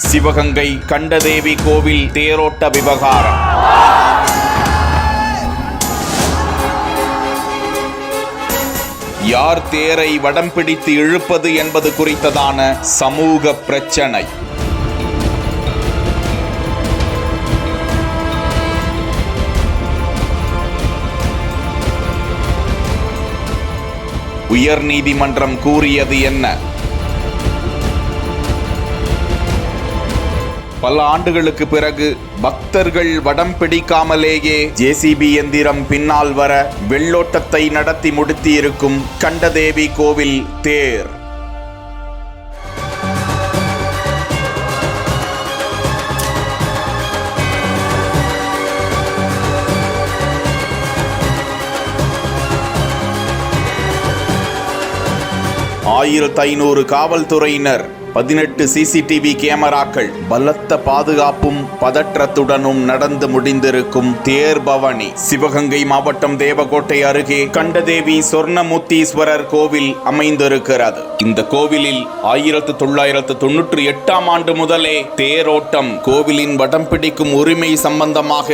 சிவகங்கை கண்டதேவி கோவில் தேரோட்ட விவகாரம். யார் தேரை வடம் பிடித்து இழுப்பது என்பது குறித்ததான சமூக பிரச்சனை. உயர்நீதிமன்றம் கூறியது என்ன? பல ஆண்டுகளுக்கு பிறகு பக்தர்கள் வடம் பிடிக்காமலேயே ஜேசிபி எந்திரம் பின்னால் வர வெள்ளோட்டத்தை நடத்தி முடித்திருக்கும் கண்டதேவி கோவில் தேர். காவல்துறையினர், 18 CCTV கேமராக்கள், பலத்த பாதுகாப்பும் பதற்றத்துடனும் நடந்து முடிந்திருக்கும் தேர் பவனி. சிவகங்கை மாவட்டம் தேவகோட்டை அருகே கண்டதேவி சொர்ணமுத்தீஸ்வரர் கோவில் அமைந்திருக்கிறது. இந்த கோவிலில் 1998ஆம் ஆண்டு முதலே தேரோட்டம், கோவிலின் வடம் பிடிக்கும் உரிமை சம்பந்தமாக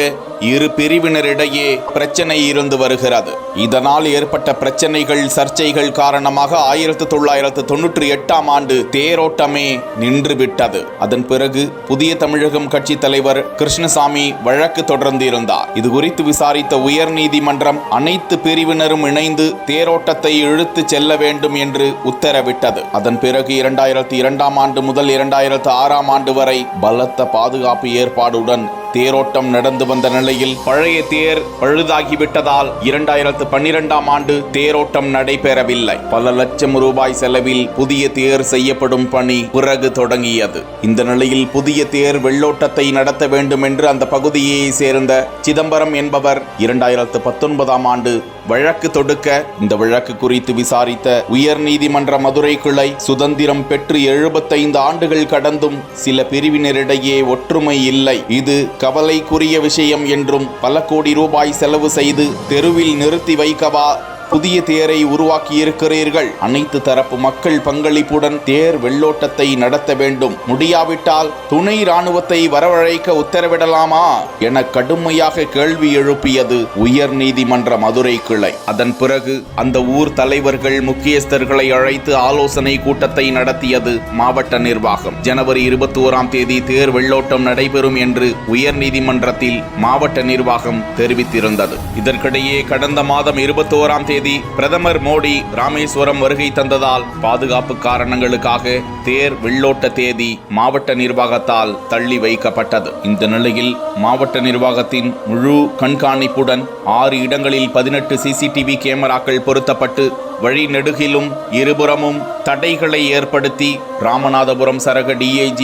இரு பிரிவினரிடையே பிரச்சனை இருந்து வருகிறது. இதனால் ஏற்பட்ட பிரச்சனைகள், சர்ச்சைகள் காரணமாக 1998ஆம் ஆண்டு தேரோட்டமே நின்றுவிட்டது. அதன் பிறகு புதிய தமிழகம் கட்சி தலைவர் கிருஷ்ணசாமி வழக்கு தொடர்ந்திருந்தார். இது குறித்து விசாரித்த உயர்நீதிமன்றம் அனைத்து பிரிவினரும் இணைந்து தேரோட்டத்தை இழுத்து செல்ல வேண்டும் என்று உத்தரவிட்டது. அதன் பிறகு 2002ஆம் ஆண்டு முதல் 2006ஆம் ஆண்டு வரை பலத்த பாதுகாப்பு ஏற்பாடுடன் தேரோட்டம் நடந்து வந்த நிலையில் பழைய தேர் பழுதாகிவிட்டதால் 2012ஆம் ஆண்டு தேரோட்டம் நடைபெறவில்லை. பல லட்சம் ரூபாய் செலவில் புதிய தேர் செய்யப்படும் பணி பிறகு தொடங்கியது. இந்த நிலையில் புதிய தேர் வெள்ளோட்டத்தை நடத்த வேண்டும் என்று அந்த பகுதியை சேர்ந்த சிதம்பரம் என்பவர் 2019ஆம் ஆண்டு வழக்கு தொடுக்க, இந்த வழக்கு குறித்து விசாரித்த உயர்நீதிமன்ற மதுரை கிளை, சுதந்திரம் பெற்று 75 ஆண்டுகள் கடந்தும் சில பிரிவினரிடையே ஒற்றுமை இல்லை, இது கவலைக்குரிய விஷயம் என்றும், பல கோடி ரூபாய் செலவு செய்து தெருவில் நிறுத்தி வைக்கவா புதிய தேரை உருவாக்கி இருக்கிறீர்கள்? அனைத்து தரப்பு மக்கள் பங்களிப்புடன் தேர் வெள்ளோட்டத்தை நடத்த வேண்டும், முடியாவிட்டால் துணை ராணுவத்தை வரவழைக்க உத்தரவிடலாமா என கடுமையாக கேள்வி எழுப்பியது உயர்நீதிமன்ற மதுரை கிளை. அதன் பிறகு அந்த ஊர் தலைவர்கள், முக்கியஸ்தர்களை அழைத்து ஆலோசனை கூட்டத்தை நடத்தியது மாவட்ட நிர்வாகம். ஜனவரி 21ஆம் தேதி தேர் வெள்ளோட்டம் நடைபெறும் என்று உயர்நீதிமன்றத்தில் மாவட்ட நிர்வாகம் தெரிவித்திருந்தது. இதற்கிடையே கடந்த மாதம் 21ஆம் தேதி பிரதமர் மோடி ராமேஸ்வரம் வருகை தந்ததால் பாதுகாப்பு காரணங்களுக்காக தேர் வெள்ளோட்ட தேதி மாவட்ட நிர்வாகத்தால் தள்ளி வைக்கப்பட்டது. இந்த நிலையில் மாவட்ட நிர்வாகத்தின் முழு கண்காணிப்புடன் 6 இடங்களில் 18 CCTV கேமராக்கள் பொருத்தப்பட்டு வழி நெடுகிலும் இருபுறமும் தடைகளை ஏற்படுத்தி ராமநாதபுரம் சரக DIG,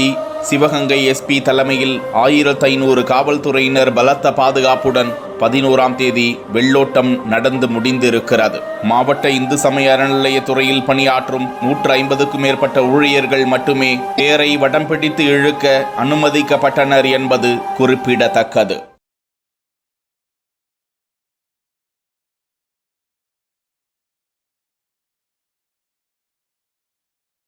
சிவகங்கை SP தலைமையில் 1500 காவல்துறையினர் பலத்த பாதுகாப்புடன் 11ஆம் தேதி வெள்ளோட்டம் நடந்து முடிந்திருக்கிறது. மாவட்ட இந்து சமய அறநிலையத்துறையில் பணியாற்றும் 150க்கும் மேற்பட்ட ஊழியர்கள் மட்டுமே தேரை வடம் பிடித்து இழுக்க அனுமதிக்கப்பட்டனர் என்பது குறிப்பிடத்தக்கது.